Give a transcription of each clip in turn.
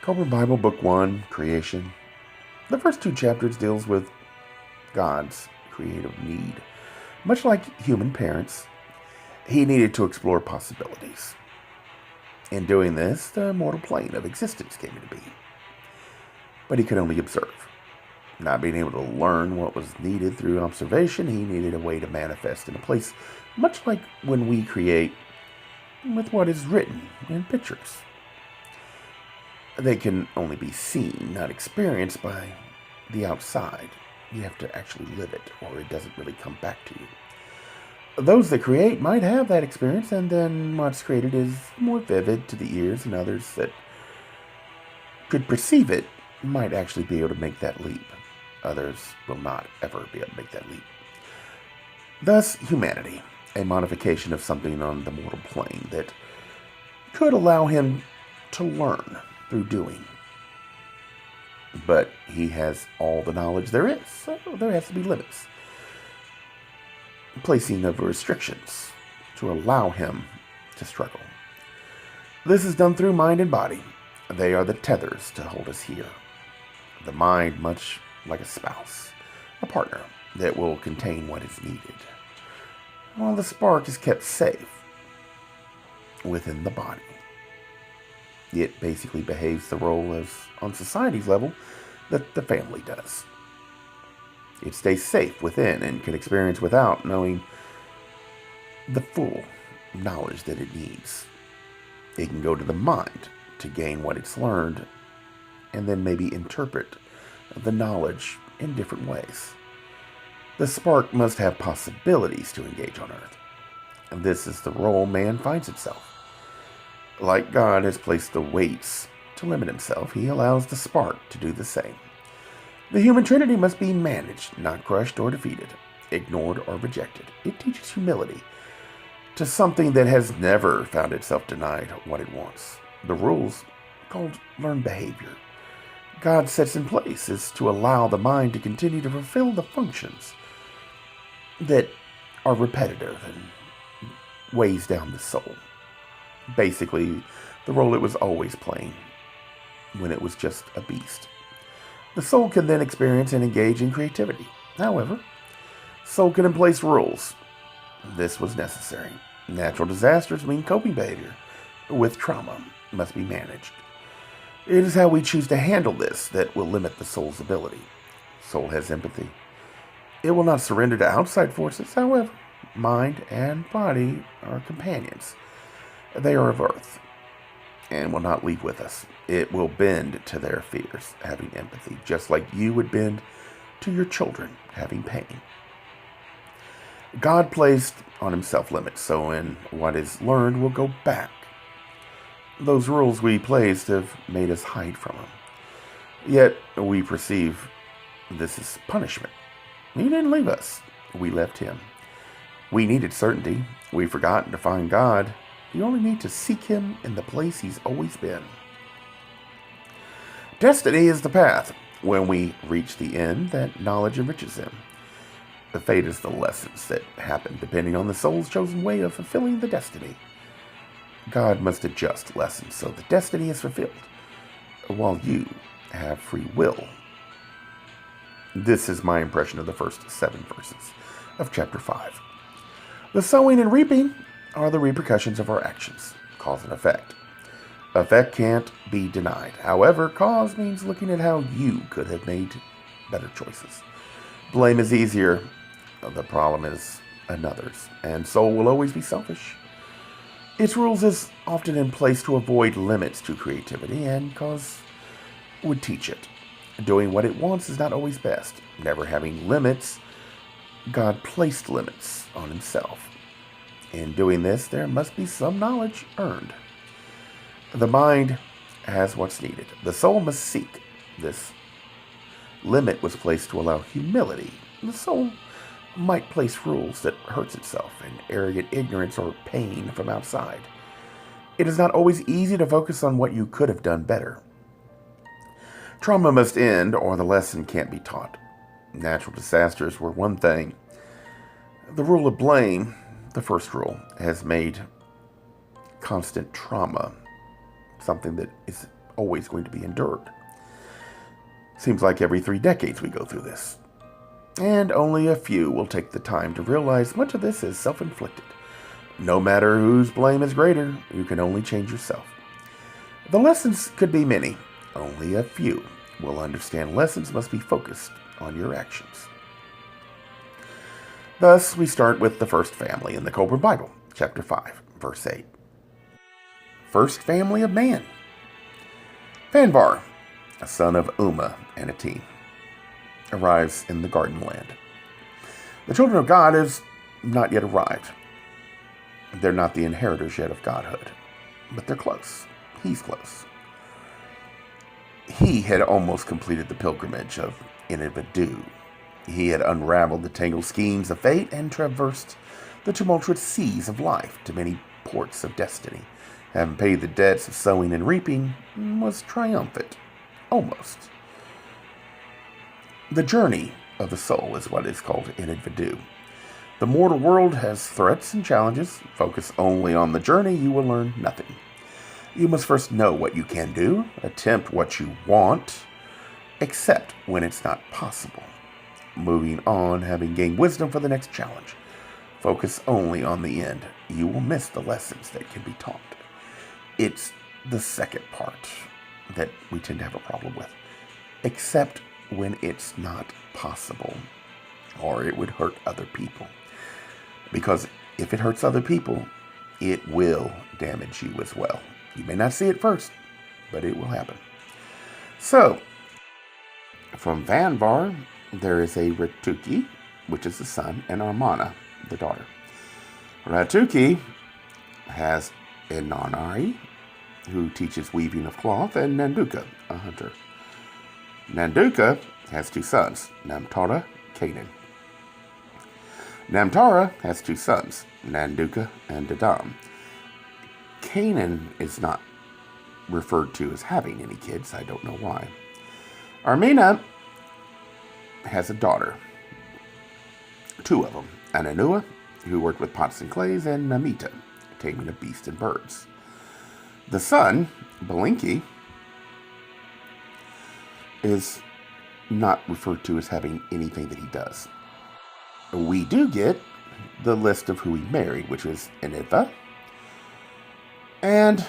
Kolbrin Bible, Book 1, Creation. The first two chapters deals with God's creative need. Much like human parents, he needed to explore possibilities. In doing this, the mortal plane of existence came into being. But he could only observe. Not being able to learn what was needed through observation, he needed a way to manifest in a place much like when we create with what is written in pictures. They can only be seen, not experienced by the outside. You have to actually live it, or it doesn't really come back to you. Those that create might have that experience, and then what's created is more vivid to the ears, and others that could perceive it might actually be able to make that leap. Others will not ever be able to make that leap. Thus, humanity, a modification of something on the mortal plane that could allow him to learn through doing. But he has all the knowledge there is, so there has to be limits. Placing of restrictions to allow him to struggle. This is done through mind and body. They are the tethers to hold us here. The mind, much like a spouse, a partner that will contain what is needed, while the spark is kept safe within the body. It basically behaves the role as, on society's level, that the family does. It stays safe within and can experience without knowing the full knowledge that it needs. It can go to the mind to gain what it's learned and then maybe interpret the knowledge in different ways. The spark must have possibilities to engage on Earth. And this is the role man finds itself. Like God has placed the weights to limit himself, he allows the spark to do the same. The human trinity must be managed, not crushed or defeated, ignored or rejected. It teaches humility to something that has never found itself denied what it wants. The rules, called learned behavior, God sets in place is to allow the mind to continue to fulfill the functions that are repetitive and weighs down the soul. Basically, the role it was always playing when it was just a beast. The soul can then experience and engage in creativity. However, soul can place rules. This was necessary. Natural disasters mean coping behavior with trauma must be managed. It is how we choose to handle this that will limit the soul's ability. Soul has empathy. It will not surrender to outside forces. However, mind and body are companions. They are of earth and will not leave with us. It will bend to their fears, having empathy, just like you would bend to your children, having pain. God placed on himself limits, so in what is learned will go back. Those rules we placed have made us hide from him. Yet we perceive this as punishment. He didn't leave us. We left him. We needed certainty. We've forgotten to find God. You only need to seek him in the place he's always been. Destiny is the path. When we reach the end, that knowledge enriches him. The fate is the lessons that happen depending on the soul's chosen way of fulfilling the destiny. God must adjust lessons so the destiny is fulfilled, while you have free will. This is my impression of the first 7 verses of chapter 5. The sowing and reaping are the repercussions of our actions, cause and effect. Effect can't be denied. However, cause means looking at how you could have made better choices. Blame is easier. The problem is another's, and soul will always be selfish. Its rules is often in place to avoid limits to creativity, and cause would teach it. Doing what it wants is not always best. Never having limits, God placed limits on himself. In doing this, there must be some knowledge earned. The mind has what's needed. The soul must seek. This limit was placed to allow humility. The soul might place rules that hurts itself in arrogant ignorance or pain from outside. It is not always easy to focus on what you could have done better. Trauma must end or the lesson can't be taught. Natural disasters were one thing. The rule of blame, the first rule, has made constant trauma something that is always going to be endured. Seems like every 3 decades we go through this. And only a few will take the time to realize much of this is self-inflicted. No matter whose blame is greater, you can only change yourself. The lessons could be many. Only a few will understand lessons must be focused on your actions. Thus, we start with the first family in the Kolbrin Bible, chapter 5, verse 8. First family of man. Fanvar, a son of Uma and Atim, arrives in the Garden Land. The children of God has not yet arrived. They're not the inheritors yet of godhood, but they're close. He's close. He had almost completed the pilgrimage of Ennividu. He had unraveled the tangled schemes of fate and traversed the tumultuous seas of life to many ports of destiny. Having paid the debts of sowing and reaping, was triumphant. Almost. The journey of the soul is what is called Ennividu. The mortal world has threats and challenges. Focus only on the journey, you will learn nothing. You must first know what you can do, attempt what you want, accept when it's not possible. Moving on, having gained wisdom for the next challenge. Focus only on the end. You will miss the lessons that can be taught. It's the second part that we tend to have a problem with. Accept when it's not possible, or it would hurt other people. Because if it hurts other people, it will damage you as well. You may not see it first, but it will happen. So, from Fanvar, there is a Ratuki, which is the son, and Armana, the daughter. Ratuki has Inanari, who teaches weaving of cloth, and Nanduka, a hunter. Nanduka has 2 sons, Namtara, Canaan. Namtara has 2 sons, Nanduka and Dadam. Canaan is not referred to as having any kids. I don't know why. Armina has a daughter. 2 of them. Ananua, who worked with pots and clays, and Namita, taming of beasts and birds. The son, Belinki, is not referred to as having anything that he does. We do get the list of who he married, which was Eniva, and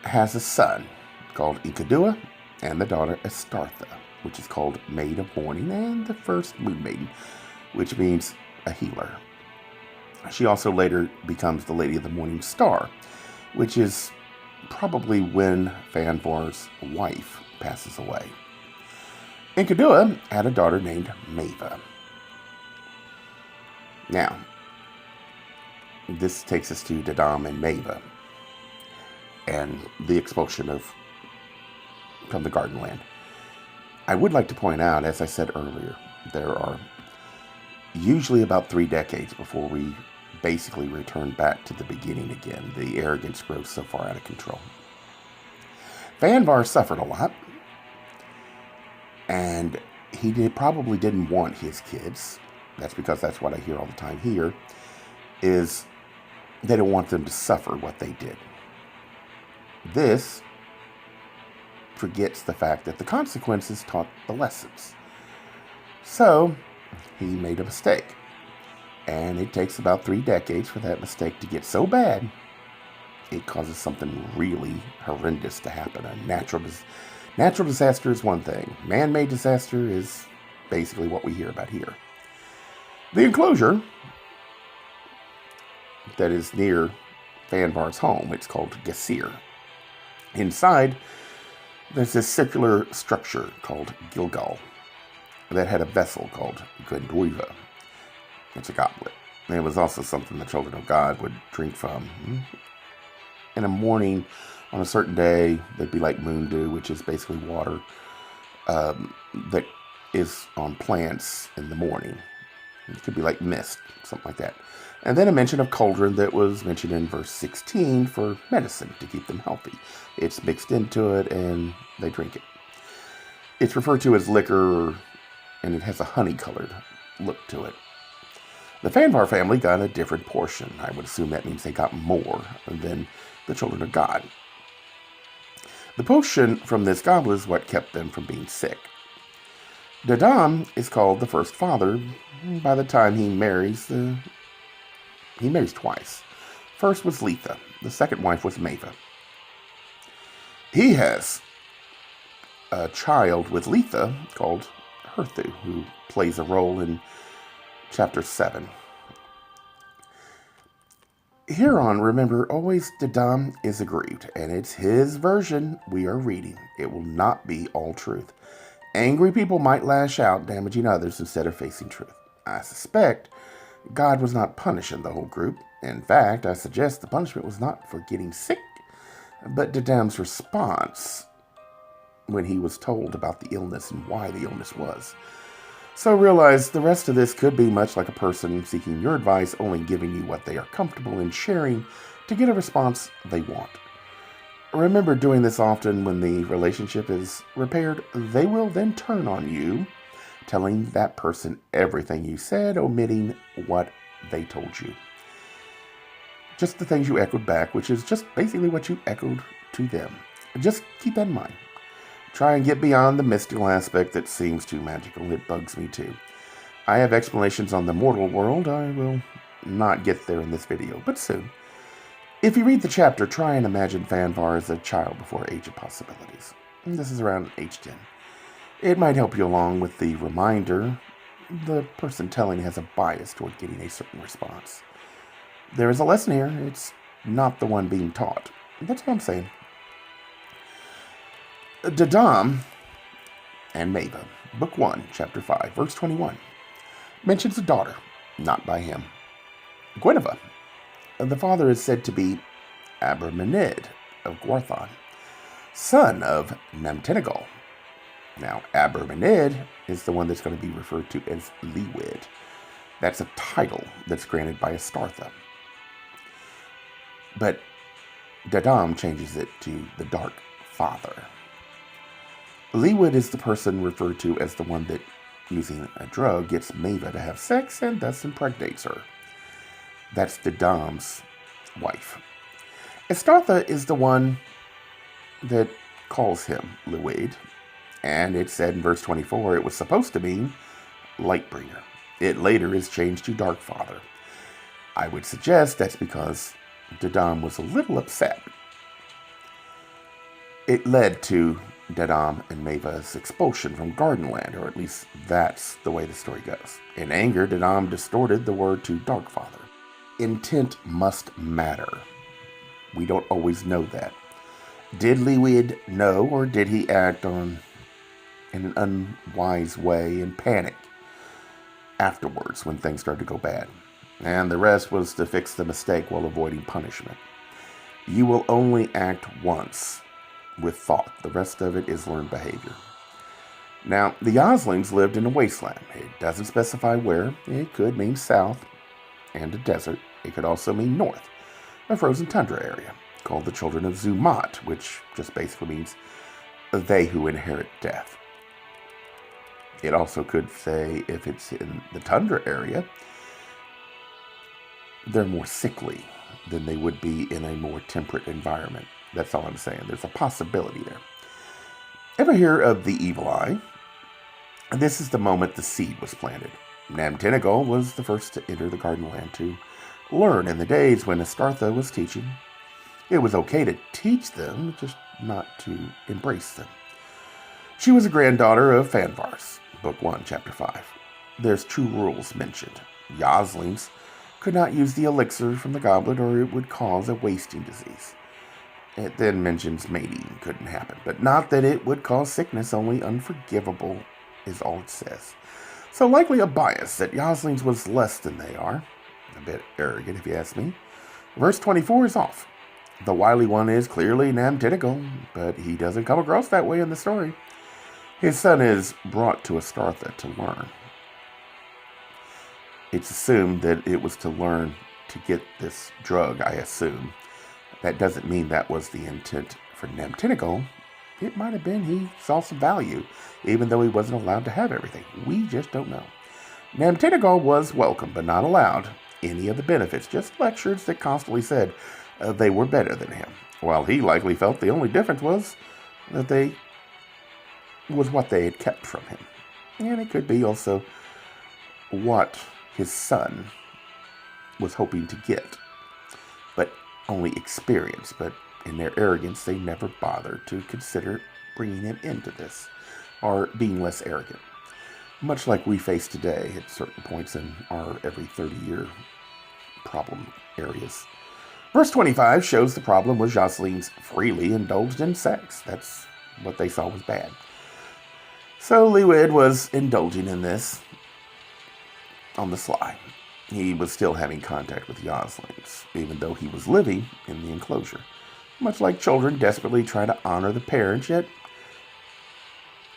has a son called Ikadua, and the daughter Astartha, which is called Maid of Morning, and the first Moon Maiden, which means a healer. She also later becomes the Lady of the Morning Star, which is probably when Fanvar's wife passes away. Ikadua had a daughter named Mava. Now, this takes us to Dadam and Mava and the expulsion from the Garden Land. I would like to point out, as I said earlier, there are usually about 3 decades before we basically return back to the beginning again. The arrogance grows so far out of control. Fanvar suffered a lot, and he probably didn't want his kids. That's because that's what I hear all the time here, is they don't want them to suffer what they did. This forgets the fact that the consequences taught the lessons. So, he made a mistake. And it takes about 3 decades for that mistake to get so bad, it causes something really horrendous to happen. A natural disaster is one thing. Man-made disaster is basically what we hear about here. The enclosure that is near Fanvar's home, it's called Gasir. Inside, there's this circular structure called Gilgal that had a vessel called Gwenduiva. It's a goblet. And it was also something the children of God would drink from. In the morning, on a certain day, they'd be like moon dew, which is basically water that is on plants in the morning. It could be like mist, something like that. And then a mention of Kolbrin that was mentioned in verse 16 for medicine to keep them healthy. It's mixed into it and they drink it. It's referred to as liquor, and it has a honey-colored look to it. The Fanvar family got a different portion. I would assume that means they got more than the children of God. The potion from this goblet is what kept them from being sick. Dadam is called the first father by the time he marries twice. First was Letha. The second wife was Maeva. He has a child with Letha called Herthu, who plays a role in chapter 7. Here on, remember, always Dadam is aggrieved, and it's his version we are reading. It will not be all truth. Angry people might lash out, damaging others instead of facing truth. I suspect God was not punishing the whole group. In fact, I suggest the punishment was not for getting sick, but Dadam's response when he was told about the illness and why the illness was. So realize the rest of this could be much like a person seeking your advice, only giving you what they are comfortable in sharing to get a response they want. Remember, doing this often when the relationship is repaired, they will then turn on you, telling that person everything you said, omitting what they told you. Just the things you echoed back, which is just basically what you echoed to them. Just keep that in mind. Try and get beyond the mystical aspect that seems too magical. It bugs me too. I have explanations on the mortal world. I will not get there in this video, but soon. If you read the chapter, try and imagine Fanvar as a child before Age of Possibilities. This is around age 10. It might help you along with the reminder the person telling has a bias toward getting a certain response. There is a lesson here. It's not the one being taught. That's what I'm saying. Dadam and Maeva, Book 1, Chapter 5, Verse 21, mentions a daughter, not by him. Guinevere. The father is said to be Abramanid of Gwarthon, son of Namtinigal. Now, Abramanid is the one that's going to be referred to as Liwid. That's a title that's granted by Astartha. But Dadam changes it to the Dark Father. Liwid is the person referred to as the one that, using a drug, gets Maeva to have sex and thus impregnates her. That's Dadam's wife. Astartha is the one that calls him Liwid, and it said in verse 24 it was supposed to mean Lightbringer. It later is changed to Darkfather. I would suggest that's because Dadam was a little upset. It led to Dadam and Maeva's expulsion from Gardenland, or at least that's the way the story goes. In anger, Dadam distorted the word to Darkfather. Intent must matter. We don't always know that. Did Liwid know, or did he act in an unwise way and panic afterwards when things started to go bad? And the rest was to fix the mistake while avoiding punishment. You will only act once with thought. The rest of it is learned behavior. Now, the Oslings lived in a wasteland. It doesn't specify where. It could mean south and a desert. It could also mean north, a frozen tundra area, called the Children of Zumat, which just basically means they who inherit death. It also could say, if it's in the tundra area, they're more sickly than they would be in a more temperate environment. That's all I'm saying. There's a possibility there. Ever hear of the Evil Eye? This is the moment the seed was planted. Namtinigal was the first to enter the Gardenland to learn in the days when Astartha was teaching. It was okay to teach them, just not to embrace them. She was a granddaughter of Fanvar's, Book 1, Chapter 5. There's 2 rules mentioned. Yoslings could not use the elixir from the goblet or it would cause a wasting disease. It then mentions mating couldn't happen, but not that it would cause sickness, only unforgivable is all it says. So likely a bias that Yoslings was less than they are. A bit arrogant if you ask me. Verse 24 is off. The wily one is clearly Namtinigal, but he doesn't come across that way in the story. His son is brought to Astartha to learn. It's assumed that it was to learn to get this drug, I assume. That doesn't mean that was the intent for Namtinigal. It might have been he saw some value, even though he wasn't allowed to have everything. We just don't know. Namtinigal was welcome, but not allowed any of the benefits, just lectures that constantly said they were better than him, while he likely felt the only difference was that they was what they had kept from him. And it could be also what his son was hoping to get, but only experience. But in their arrogance, they never bothered to consider bringing him into this, or being less arrogant. Much like we face today at certain points in our every 30-year problem areas. Verse 25 shows the problem was Jocelyn's freely indulged in sex. That's what they saw was bad. So Lewid was indulging in this on the sly. He was still having contact with yoslings, even though he was living in the enclosure. Much like children desperately try to honor the parents, yet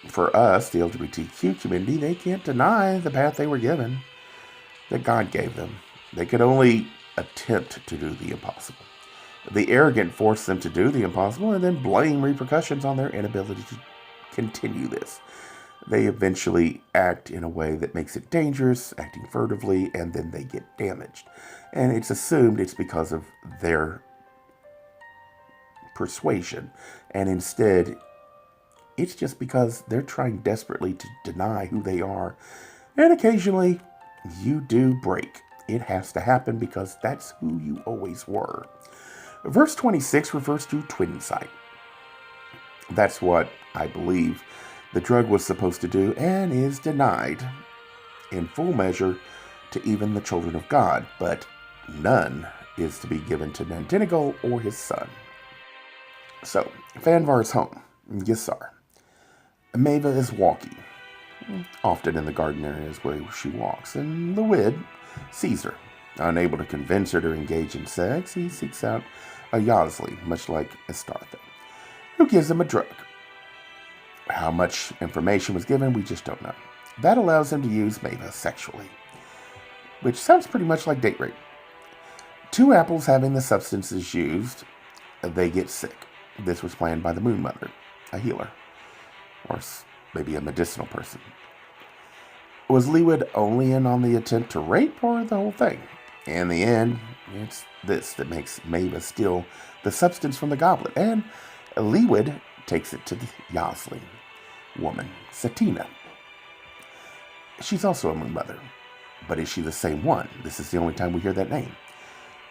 for us, the LGBTQ community, they can't deny the path they were given, that God gave them. They could only attempt to do the impossible. The arrogant force them to do the impossible and then blame repercussions on their inability to continue this. They eventually act in a way that makes it dangerous, acting furtively, and then they get damaged. And it's assumed it's because of their persuasion. And instead, it's just because they're trying desperately to deny who they are. And occasionally, you do break. It has to happen because that's who you always were. Verse 26 refers to twin sight. That's what I believe the drug was supposed to do, and is denied in full measure to even the children of God, but none is to be given to Nantinigal or his son. So, Fanvar's home, Gisar. Maeva is walking, often in the garden areas where she walks, and Lewid sees her. Unable to convince her to engage in sex, he seeks out a Yosli, much like Astartha, who gives him a drug. How much information was given, we just don't know. That allows him to use Maeva sexually, which sounds pretty much like date rape. 2 apples having the substances used, they get sick. This was planned by the Moon Mother, a healer, or maybe a medicinal person. Was Lewid only in on the attempt to rape, or the whole thing? In the end, it's this that makes Maeva steal the substance from the goblet, and Lewid takes it to the Yosli woman, Satina. She's also a Moon Mother, but is she the same one? This is the only time we hear that name.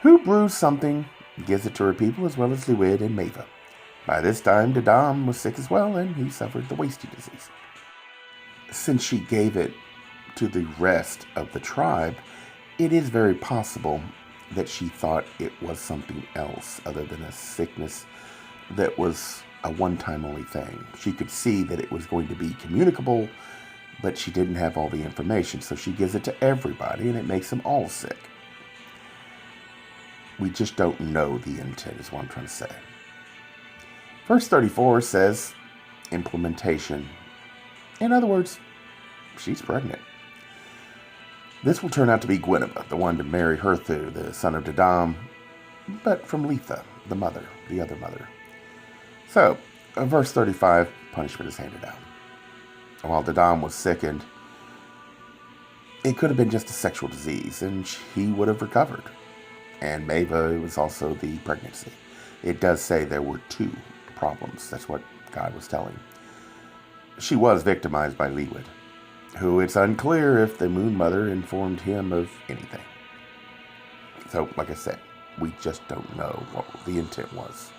Who brews something, gives it to her people, as well as Lewid and Maeva. By this time, Dadam was sick as well, and he suffered the wasting disease. Since she gave it to the rest of the tribe, it is very possible that she thought it was something else other than a sickness that was a one-time only thing. She could see that it was going to be communicable, but she didn't have all the information, so she gives it to everybody, and it makes them all sick. We just don't know the intent, is what I'm trying to say. Verse 34 says, implementation. In other words, she's pregnant. This will turn out to be Guinevere, the one to marry Herthu, the son of Dadam, but from Letha, the mother, the other mother. So, verse 35, punishment is handed out. While Dadam was sickened, it could have been just a sexual disease, and he would have recovered. And Maeva was also the pregnancy. It does say there were 2 problems. That's what God was telling. She was victimized by Lewid, who it's unclear if the Moon Mother informed him of anything. So, like I said, we just don't know what the intent was.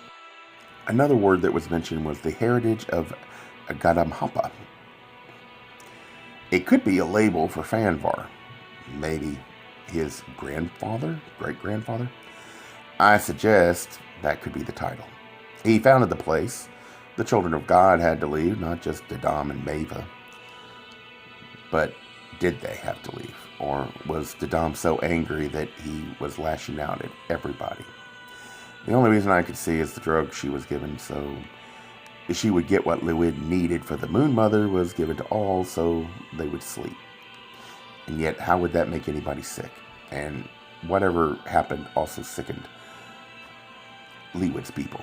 Another word that was mentioned was the heritage of Gadamhapa. It could be a label for Fanvar. Maybe his grandfather, great-grandfather. I suggest that could be the title. He founded the place. The children of God had to leave, not just Dadam and Maeva. But did they have to leave? Or was Dadam so angry that he was lashing out at everybody? The only reason I could see is the drug she was given, so she would get what Lewid needed for the Moon Mother was given to all, so they would sleep. And yet, how would that make anybody sick? And whatever happened also sickened Lewid's people.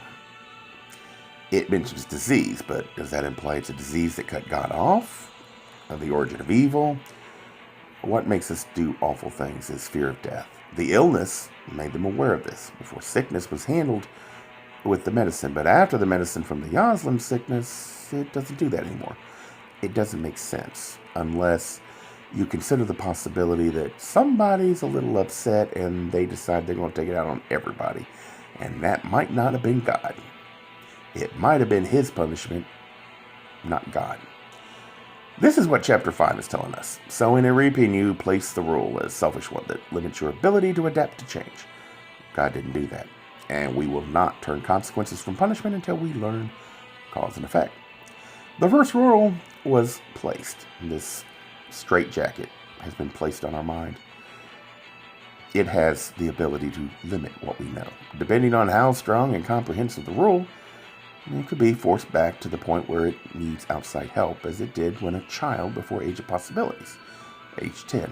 It mentions disease, but does that imply it's a disease that cut God off? Or the origin of evil? What makes us do awful things is fear of death. The illness made them aware of this. Before sickness was handled, with the medicine. But after the medicine from the Yaslim sickness, it doesn't do that anymore. It doesn't make sense unless you consider the possibility that somebody's a little upset and they decide they're going to take it out on everybody. And that might not have been God. It might have been his punishment, not God. This is what chapter 5 is telling us. So in a reaping, you place the rule as selfish one that limits your ability to adapt to change. God didn't do that. And we will not turn consequences from punishment until we learn cause and effect. The first rule was placed. This straitjacket has been placed on our mind. It has the ability to limit what we know. Depending on how strong and comprehensive the rule, it could be forced back to the point where it needs outside help, as it did when a child before age of possibilities, age 10.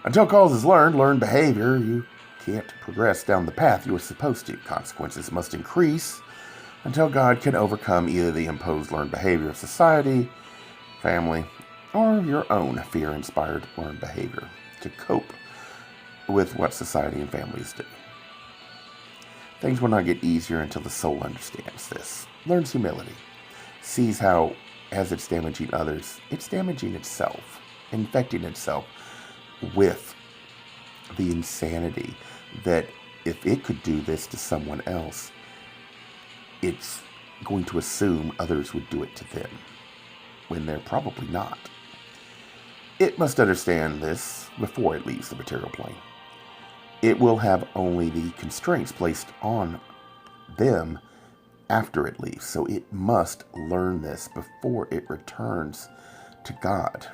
Until cause is learned behavior, you can't progress down the path you were supposed to. Consequences must increase until God can overcome either the imposed learned behavior of society, family, or your own fear-inspired learned behavior to cope with what society and families do. Things will not get easier until the soul understands this, learns humility, sees how, as it's damaging others, it's damaging itself, infecting itself with the insanity that if it could do this to someone else, it's going to assume others would do it to them, when they're probably not. It must understand this before it leaves the material plane. It will have only the constraints placed on them after it leaves. So it must learn this before it returns to God.